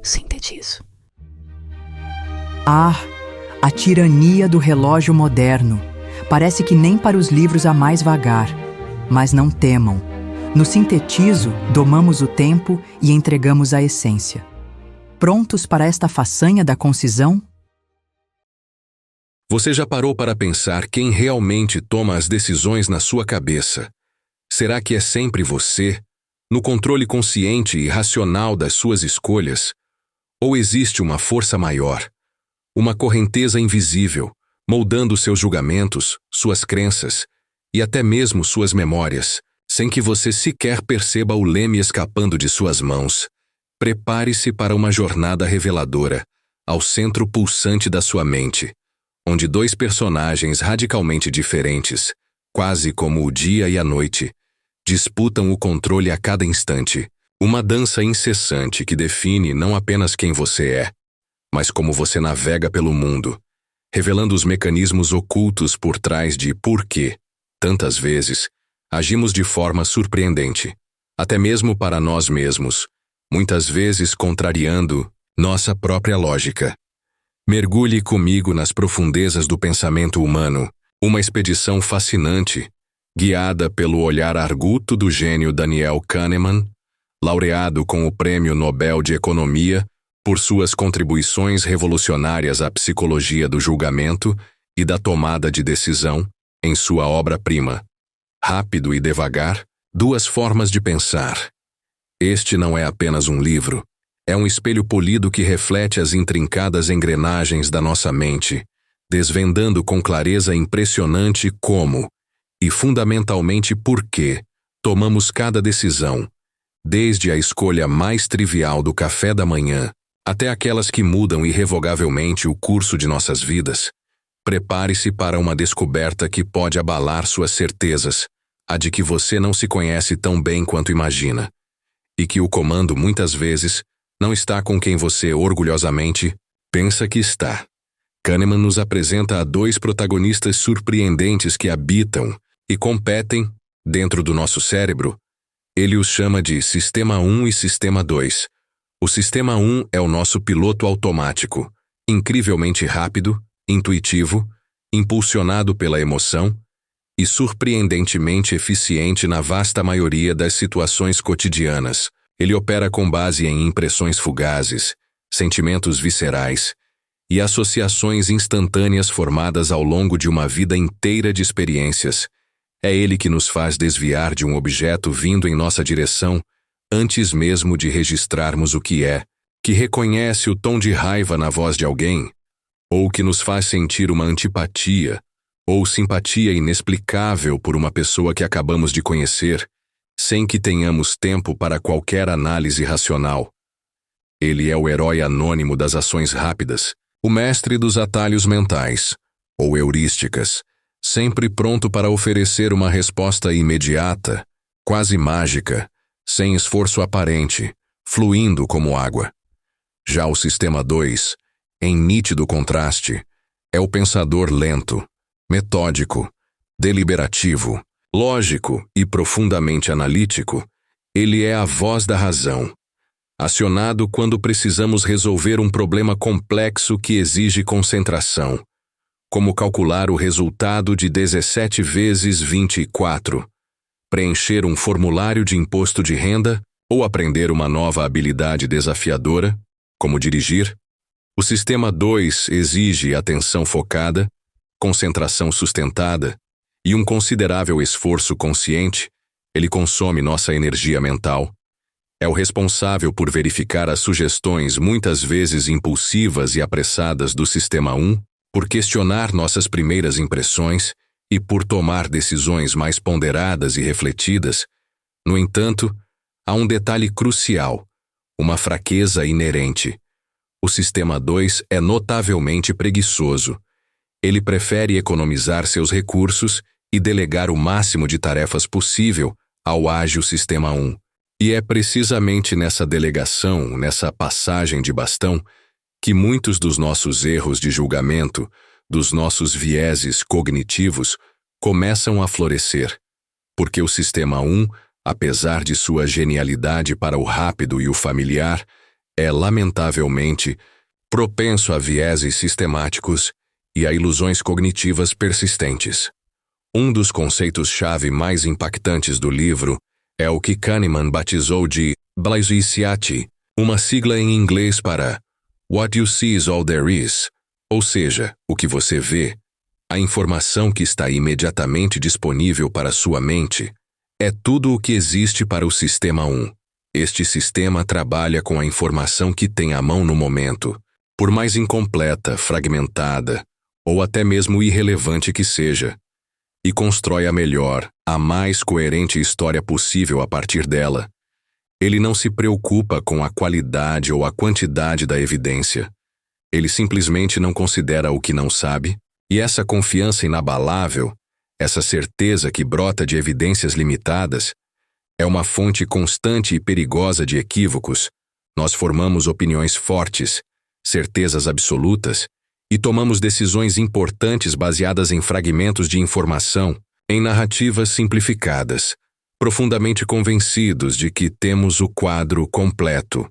Sintetizo. Ah, a tirania do relógio moderno. Parece que nem para os livros há mais vagar. Mas não temam. No Sintetizo, domamos o tempo e entregamos a essência. Prontos para esta façanha da concisão? Você já parou para pensar quem realmente toma as decisões na sua cabeça? Será que é sempre você, no controle consciente e racional das suas escolhas? Ou existe uma força maior, uma correnteza invisível, moldando seus julgamentos, suas crenças e até mesmo suas memórias, sem que você sequer perceba o leme escapando de suas mãos? Prepare-se para uma jornada reveladora ao centro pulsante da sua mente, onde dois personagens radicalmente diferentes, quase como o dia e a noite, disputam o controle a cada instante. Uma dança incessante que define não apenas quem você é, mas como você navega pelo mundo, revelando os mecanismos ocultos por trás de por que, tantas vezes, agimos de forma surpreendente, até mesmo para nós mesmos, muitas vezes contrariando nossa própria lógica. Mergulhe comigo nas profundezas do pensamento humano, uma expedição fascinante, guiada pelo olhar arguto do gênio Daniel Kahneman, laureado com o Prêmio Nobel de Economia por suas contribuições revolucionárias à psicologia do julgamento e da tomada de decisão, em sua obra-prima, Rápido e Devagar, Duas Formas de Pensar. Este não é apenas um livro, é um espelho polido que reflete as intrincadas engrenagens da nossa mente, desvendando com clareza impressionante como, e fundamentalmente por que, tomamos cada decisão, desde a escolha mais trivial do café da manhã, até aquelas que mudam irrevogavelmente o curso de nossas vidas. Prepare-se para uma descoberta que pode abalar suas certezas, a de que você não se conhece tão bem quanto imagina, e que o comando muitas vezes não está com quem você orgulhosamente pensa que está. Kahneman nos apresenta a dois protagonistas surpreendentes que habitam e competem dentro do nosso cérebro. Ele os chama de Sistema 1 e Sistema 2. O Sistema 1 é o nosso piloto automático, incrivelmente rápido, intuitivo, impulsionado pela emoção e surpreendentemente eficiente na vasta maioria das situações cotidianas. Ele opera com base em impressões fugazes, sentimentos viscerais e associações instantâneas formadas ao longo de uma vida inteira de experiências. É ele que nos faz desviar de um objeto vindo em nossa direção antes mesmo de registrarmos o que é, que reconhece o tom de raiva na voz de alguém, ou que nos faz sentir uma antipatia ou simpatia inexplicável por uma pessoa que acabamos de conhecer, sem que tenhamos tempo para qualquer análise racional. Ele é o herói anônimo das ações rápidas, o mestre dos atalhos mentais, ou heurísticas, sempre pronto para oferecer uma resposta imediata, quase mágica, sem esforço aparente, fluindo como água. Já o Sistema 2, em nítido contraste, é o pensador lento, metódico, deliberativo, lógico e profundamente analítico. Ele é a voz da razão, acionado quando precisamos resolver um problema complexo que exige concentração, como calcular o resultado de 17 vezes 24, preencher um formulário de imposto de renda ou aprender uma nova habilidade desafiadora, como dirigir. O Sistema 2 exige atenção focada, concentração sustentada e um considerável esforço consciente. Ele consome nossa energia mental. É o responsável por verificar as sugestões muitas vezes impulsivas e apressadas do Sistema 1, por questionar nossas primeiras impressões e por tomar decisões mais ponderadas e refletidas. No entanto, há um detalhe crucial, uma fraqueza inerente. O Sistema 2 é notavelmente preguiçoso. Ele prefere economizar seus recursos e delegar o máximo de tarefas possível ao ágil Sistema 1. E é precisamente nessa delegação, nessa passagem de bastão, que muitos dos nossos erros de julgamento, dos nossos vieses cognitivos, começam a florescer. Porque o Sistema 1, apesar de sua genialidade para o rápido e o familiar, é, lamentavelmente, propenso a vieses sistemáticos e a ilusões cognitivas persistentes. Um dos conceitos-chave mais impactantes do livro é o que Kahneman batizou de Blaisiciati, uma sigla em inglês para What you see is all there is, ou seja, o que você vê, a informação que está imediatamente disponível para sua mente, é tudo o que existe para o Sistema 1. Este sistema trabalha com a informação que tem à mão no momento, por mais incompleta, fragmentada ou até mesmo irrelevante que seja, e constrói a melhor, a mais coerente história possível a partir dela. Ele não se preocupa com a qualidade ou a quantidade da evidência. Ele simplesmente não considera o que não sabe, e essa confiança inabalável, essa certeza que brota de evidências limitadas, é uma fonte constante e perigosa de equívocos. Nós formamos opiniões fortes, certezas absolutas, e tomamos decisões importantes baseadas em fragmentos de informação, em narrativas simplificadas, profundamente convencidos de que temos o quadro completo,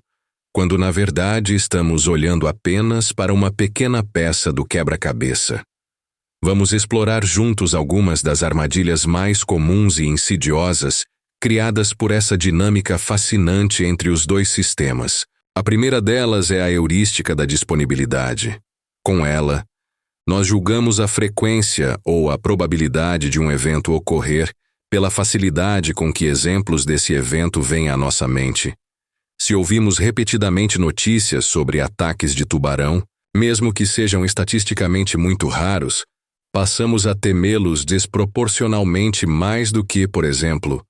quando na verdade estamos olhando apenas para uma pequena peça do quebra-cabeça. Vamos explorar juntos algumas das armadilhas mais comuns e insidiosas criadas por essa dinâmica fascinante entre os dois sistemas. A primeira delas é a heurística da disponibilidade. Com ela, nós julgamos a frequência ou a probabilidade de um evento ocorrer pela facilidade com que exemplos desse evento vêm à nossa mente. Se ouvimos repetidamente notícias sobre ataques de tubarão, mesmo que sejam estatisticamente muito raros, passamos a temê-los desproporcionalmente mais do que, por exemplo,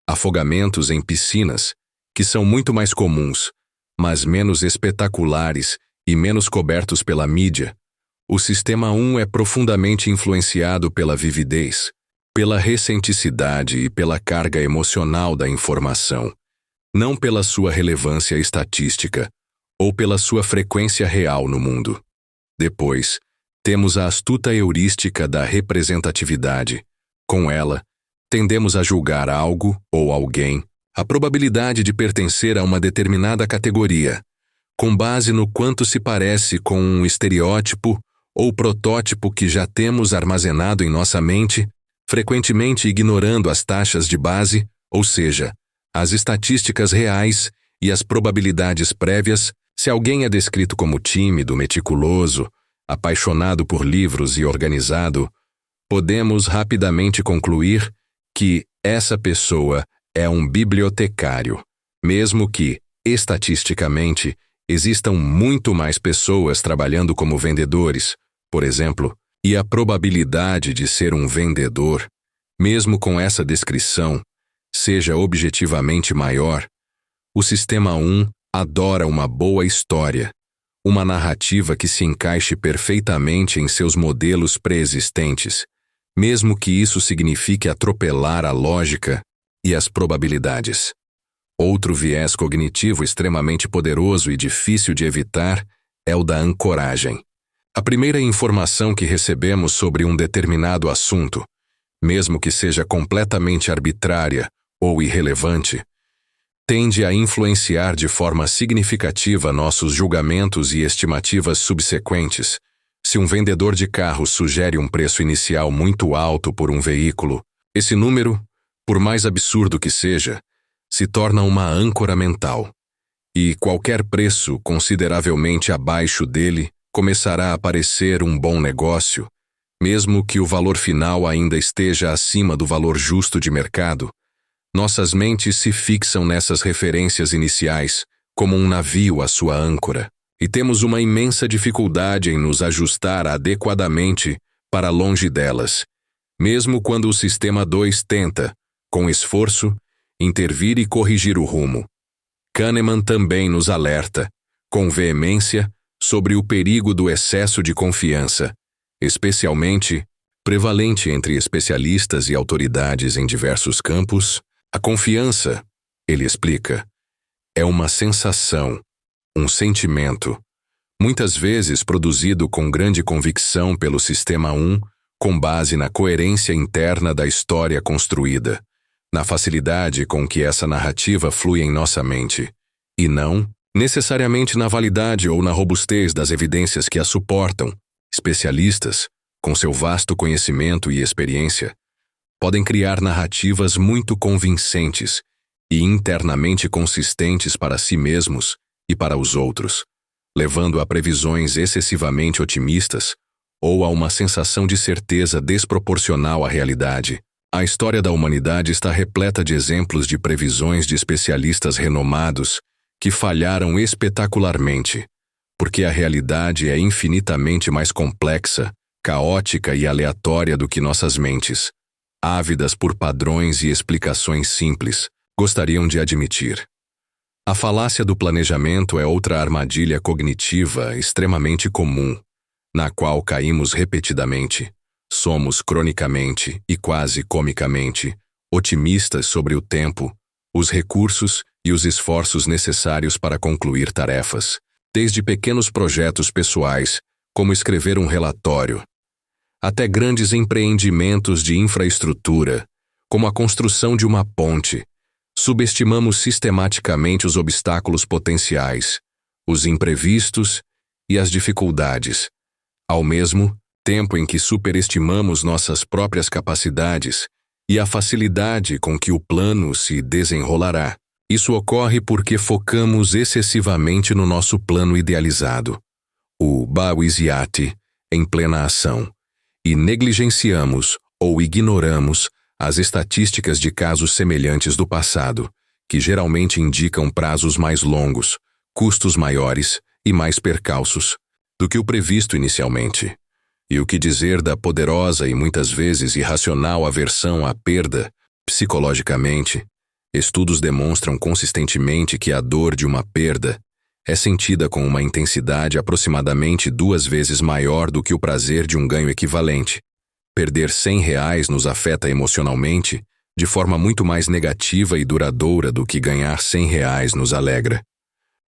afogamentos em piscinas, que são muito mais comuns, mas menos espetaculares e menos cobertos pela mídia. O Sistema 1 é profundamente influenciado pela vividez, pela recenticidade e pela carga emocional da informação, não pela sua relevância estatística ou pela sua frequência real no mundo. Depois, temos a astuta heurística da representatividade. Com ela, tendemos a julgar algo ou alguém, a probabilidade de pertencer a uma determinada categoria, com base no quanto se parece com um estereótipo ou protótipo que já temos armazenado em nossa mente, frequentemente ignorando as taxas de base, ou seja, as estatísticas reais e as probabilidades prévias. Se alguém é descrito como tímido, meticuloso, apaixonado por livros e organizado, podemos rapidamente concluir que essa pessoa é um bibliotecário, mesmo que, estatisticamente, existam muito mais pessoas trabalhando como vendedores, por exemplo, e a probabilidade de ser um vendedor, mesmo com essa descrição, seja objetivamente maior. O Sistema 1 adora uma boa história, uma narrativa que se encaixe perfeitamente em seus modelos pré-existentes, mesmo que isso signifique atropelar a lógica e as probabilidades. Outro viés cognitivo extremamente poderoso e difícil de evitar é o da ancoragem. A primeira informação que recebemos sobre um determinado assunto, mesmo que seja completamente arbitrária ou irrelevante, tende a influenciar de forma significativa nossos julgamentos e estimativas subsequentes. Se um vendedor de carros sugere um preço inicial muito alto por um veículo, esse número, por mais absurdo que seja, se torna uma âncora mental, e qualquer preço consideravelmente abaixo dele começará a parecer um bom negócio, mesmo que o valor final ainda esteja acima do valor justo de mercado. Nossas mentes se fixam nessas referências iniciais, como um navio à sua âncora, e temos uma imensa dificuldade em nos ajustar adequadamente para longe delas, mesmo quando o Sistema 2 tenta, com esforço, intervir e corrigir o rumo. Kahneman também nos alerta, com veemência, sobre o perigo do excesso de confiança, especialmente prevalente entre especialistas e autoridades em diversos campos. A confiança, ele explica, é uma sensação, um sentimento, muitas vezes produzido com grande convicção pelo Sistema 1, com base na coerência interna da história construída, na facilidade com que essa narrativa flui em nossa mente, e não necessariamente na validade ou na robustez das evidências que a suportam. Especialistas, com seu vasto conhecimento e experiência, podem criar narrativas muito convincentes e internamente consistentes para si mesmos e para os outros, levando a previsões excessivamente otimistas ou a uma sensação de certeza desproporcional à realidade. A história da humanidade está repleta de exemplos de previsões de especialistas renomados que falharam espetacularmente, porque a realidade é infinitamente mais complexa, caótica e aleatória do que nossas mentes, ávidas por padrões e explicações simples, gostariam de admitir. A falácia do planejamento é outra armadilha cognitiva extremamente comum, na qual caímos repetidamente. Somos cronicamente e quase comicamente otimistas sobre o tempo, os recursos e os esforços necessários para concluir tarefas, desde pequenos projetos pessoais, como escrever um relatório, até grandes empreendimentos de infraestrutura, como a construção de uma ponte. Subestimamos sistematicamente os obstáculos potenciais, os imprevistos e as dificuldades, ao mesmo tempo em que superestimamos nossas próprias capacidades e a facilidade com que o plano se desenrolará. Isso ocorre porque focamos excessivamente no nosso plano idealizado, o Bawiziati, em plena ação, e negligenciamos ou ignoramos as estatísticas de casos semelhantes do passado, que geralmente indicam prazos mais longos, custos maiores e mais percalços do que o previsto inicialmente. E o que dizer da poderosa e muitas vezes irracional aversão à perda? Psicologicamente, estudos demonstram consistentemente que a dor de uma perda é sentida com uma intensidade aproximadamente 2 vezes maior do que o prazer de um ganho equivalente. Perder R$100 nos afeta emocionalmente de forma muito mais negativa e duradoura do que ganhar R$100 nos alegra.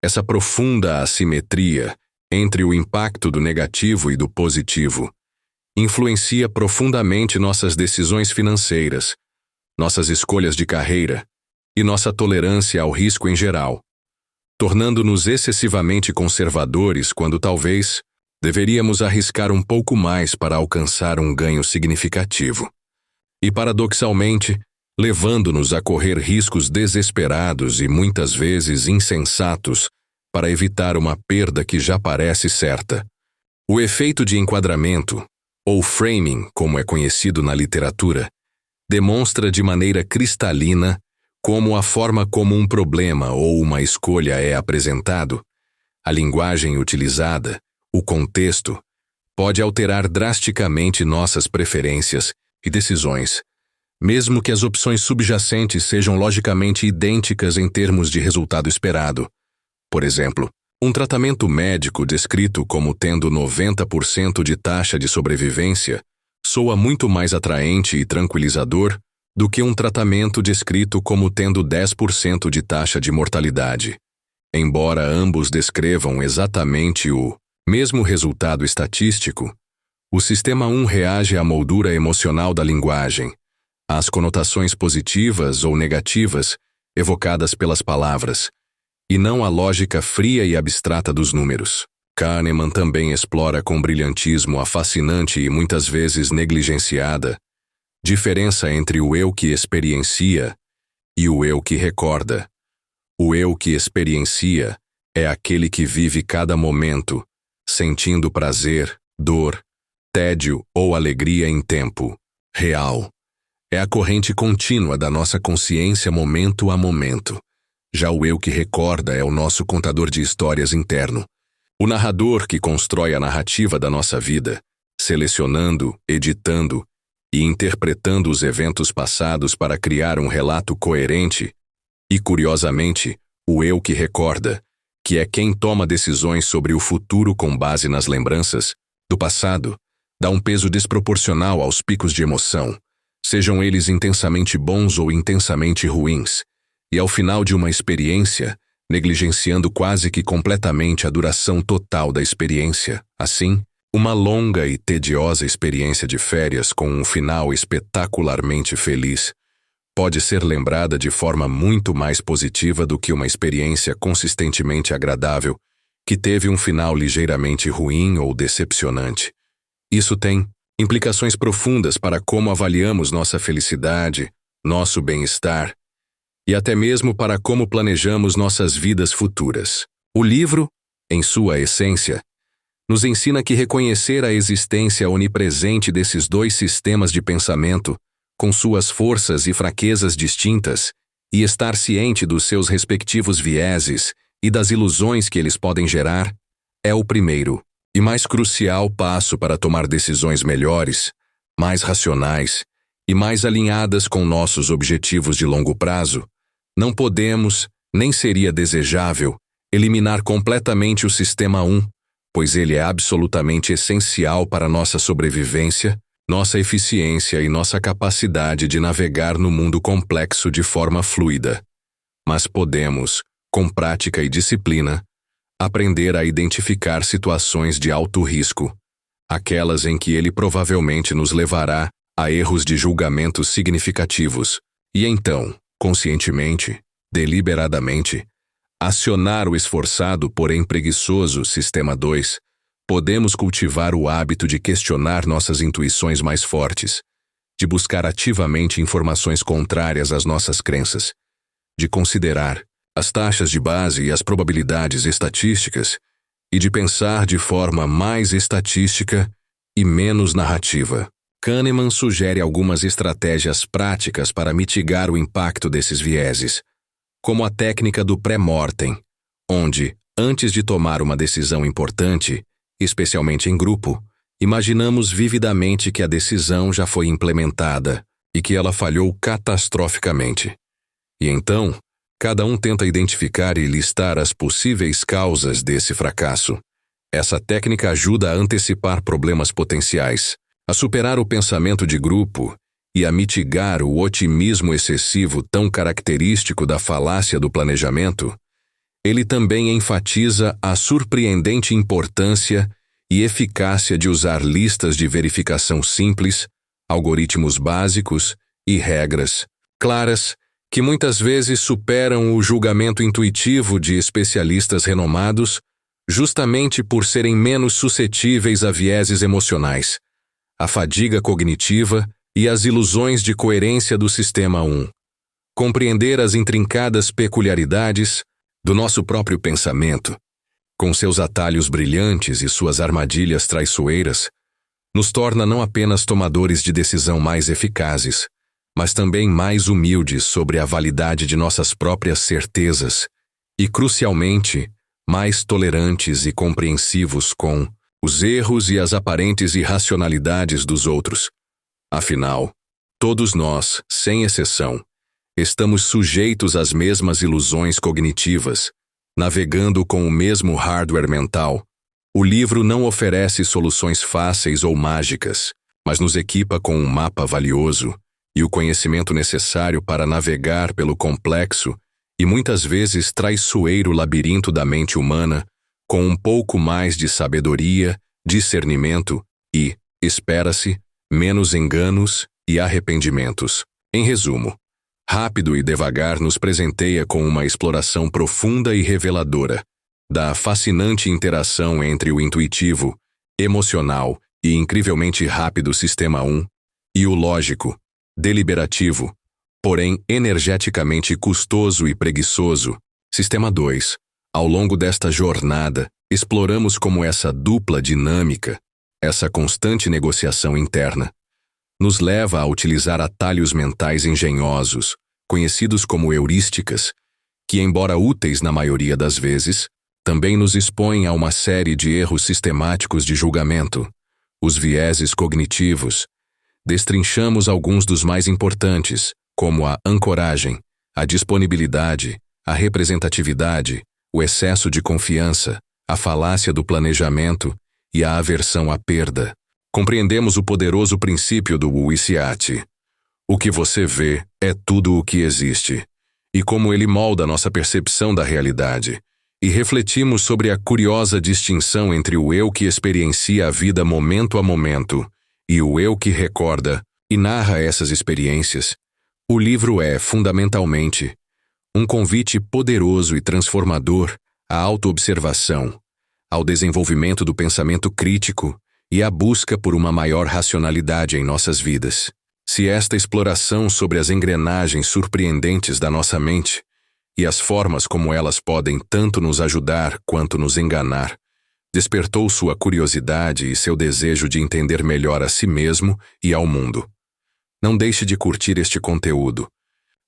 Essa profunda assimetria entre o impacto do negativo e do positivo influencia profundamente nossas decisões financeiras, nossas escolhas de carreira e nossa tolerância ao risco em geral, tornando-nos excessivamente conservadores quando talvez deveríamos arriscar um pouco mais para alcançar um ganho significativo. E, paradoxalmente, levando-nos a correr riscos desesperados e muitas vezes insensatos para evitar uma perda que já parece certa. O efeito de enquadramento, ou framing, como é conhecido na literatura, demonstra de maneira cristalina como a forma como um problema ou uma escolha é apresentado, a linguagem utilizada, o contexto, pode alterar drasticamente nossas preferências e decisões, mesmo que as opções subjacentes sejam logicamente idênticas em termos de resultado esperado. Por exemplo, um tratamento médico descrito como tendo 90% de taxa de sobrevivência soa muito mais atraente e tranquilizador do que um tratamento descrito como tendo 10% de taxa de mortalidade. Embora ambos descrevam exatamente o mesmo resultado estatístico, o sistema 1 reage à moldura emocional da linguagem, às conotações positivas ou negativas evocadas pelas palavras, e não à lógica fria e abstrata dos números. Kahneman também explora com brilhantismo a fascinante e muitas vezes negligenciada diferença entre o eu que experiencia e o eu que recorda. O eu que experiencia é aquele que vive cada momento, sentindo prazer, dor, tédio ou alegria em tempo real. É a corrente contínua da nossa consciência momento a momento. Já o eu que recorda é o nosso contador de histórias interno, o narrador que constrói a narrativa da nossa vida, selecionando, editando e interpretando os eventos passados para criar um relato coerente. E, curiosamente, o eu que recorda, que é quem toma decisões sobre o futuro com base nas lembranças do passado, dá um peso desproporcional aos picos de emoção, sejam eles intensamente bons ou intensamente ruins, e ao final de uma experiência, negligenciando quase que completamente a duração total da experiência. Assim, uma longa e tediosa experiência de férias com um final espetacularmente feliz pode ser lembrada de forma muito mais positiva do que uma experiência consistentemente agradável que teve um final ligeiramente ruim ou decepcionante. Isso tem implicações profundas para como avaliamos nossa felicidade, nosso bem-estar e até mesmo para como planejamos nossas vidas futuras. O livro, em sua essência, nos ensina que reconhecer a existência onipresente desses dois sistemas de pensamento, com suas forças e fraquezas distintas, e estar ciente dos seus respectivos vieses e das ilusões que eles podem gerar, é o primeiro e mais crucial passo para tomar decisões melhores, mais racionais e mais alinhadas com nossos objetivos de longo prazo. Não podemos, nem seria desejável, eliminar completamente o Sistema 1, pois ele é absolutamente essencial para nossa sobrevivência, nossa eficiência e nossa capacidade de navegar no mundo complexo de forma fluida. Mas podemos, com prática e disciplina, aprender a identificar situações de alto risco, aquelas em que ele provavelmente nos levará a erros de julgamentos significativos, e então, conscientemente, deliberadamente, acionar o esforçado, porém preguiçoso Sistema 2, podemos cultivar o hábito de questionar nossas intuições mais fortes, de buscar ativamente informações contrárias às nossas crenças, de considerar as taxas de base e as probabilidades estatísticas e de pensar de forma mais estatística e menos narrativa. Kahneman sugere algumas estratégias práticas para mitigar o impacto desses vieses, como a técnica do pré-mortem, onde, antes de tomar uma decisão importante, especialmente em grupo, imaginamos vividamente que a decisão já foi implementada e que ela falhou catastroficamente. E então, cada um tenta identificar e listar as possíveis causas desse fracasso. Essa técnica ajuda a antecipar problemas potenciais, a superar o pensamento de grupo e a mitigar o otimismo excessivo tão característico da falácia do planejamento. Ele também enfatiza a surpreendente importância e eficácia de usar listas de verificação simples, algoritmos básicos e regras claras que muitas vezes superam o julgamento intuitivo de especialistas renomados, justamente por serem menos suscetíveis a vieses emocionais, a fadiga cognitiva e as ilusões de coerência do Sistema 1. Compreender as intrincadas peculiaridades do nosso próprio pensamento, com seus atalhos brilhantes e suas armadilhas traiçoeiras, nos torna não apenas tomadores de decisão mais eficazes, mas também mais humildes sobre a validade de nossas próprias certezas e, crucialmente, mais tolerantes e compreensivos com os erros e as aparentes irracionalidades dos outros. Afinal, todos nós, sem exceção, estamos sujeitos às mesmas ilusões cognitivas, navegando com o mesmo hardware mental. O livro não oferece soluções fáceis ou mágicas, mas nos equipa com um mapa valioso e o conhecimento necessário para navegar pelo complexo e muitas vezes traiçoeiro labirinto da mente humana com um pouco mais de sabedoria, discernimento e, espera-se, menos enganos e arrependimentos. Em resumo, Rápido e Devagar nos presenteia com uma exploração profunda e reveladora da fascinante interação entre o intuitivo, emocional e incrivelmente rápido Sistema 1 e o lógico, deliberativo, porém energeticamente custoso e preguiçoso, Sistema 2. Ao longo desta jornada, exploramos como essa dupla dinâmica, essa constante negociação interna, nos leva a utilizar atalhos mentais engenhosos, conhecidos como heurísticas, que, embora úteis na maioria das vezes, também nos expõem a uma série de erros sistemáticos de julgamento, os vieses cognitivos. Destrinchamos alguns dos mais importantes, como a ancoragem, a disponibilidade, a representatividade, o excesso de confiança, a falácia do planejamento e a aversão à perda. Compreendemos o poderoso princípio do Wu-Wei-Siat. O que você vê é tudo o que existe, e como ele molda nossa percepção da realidade. E refletimos sobre a curiosa distinção entre o eu que experiencia a vida momento a momento e o eu que recorda e narra essas experiências, O livro é, fundamentalmente, um convite poderoso e transformador à autoobservação, ao desenvolvimento do pensamento crítico e à busca por uma maior racionalidade em nossas vidas. Se esta exploração sobre as engrenagens surpreendentes da nossa mente e as formas como elas podem tanto nos ajudar quanto nos enganar, despertou sua curiosidade e seu desejo de entender melhor a si mesmo e ao mundo, não deixe de curtir este conteúdo,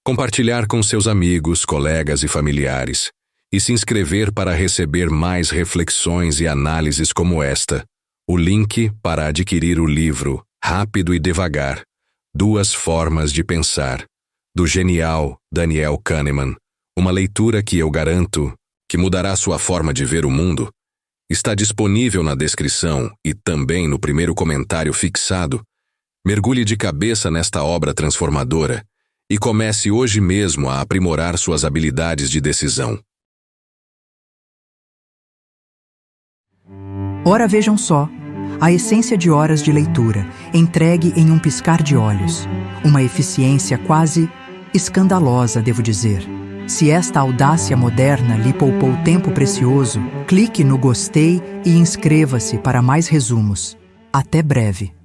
compartilhar com seus amigos, colegas e familiares, e se inscrever para receber mais reflexões e análises como esta. O link para adquirir o livro Rápido e Devagar, 2 Formas de Pensar, do genial Daniel Kahneman, uma leitura que eu garanto que mudará sua forma de ver o mundo, está disponível na descrição e também no primeiro comentário fixado. Mergulhe de cabeça nesta obra transformadora e comece hoje mesmo a aprimorar suas habilidades de decisão. Ora, vejam só, a essência de horas de leitura, entregue em um piscar de olhos. Uma eficiência quase escandalosa, devo dizer. Se esta audácia moderna lhe poupou tempo precioso, clique no gostei e inscreva-se para mais resumos. Até breve.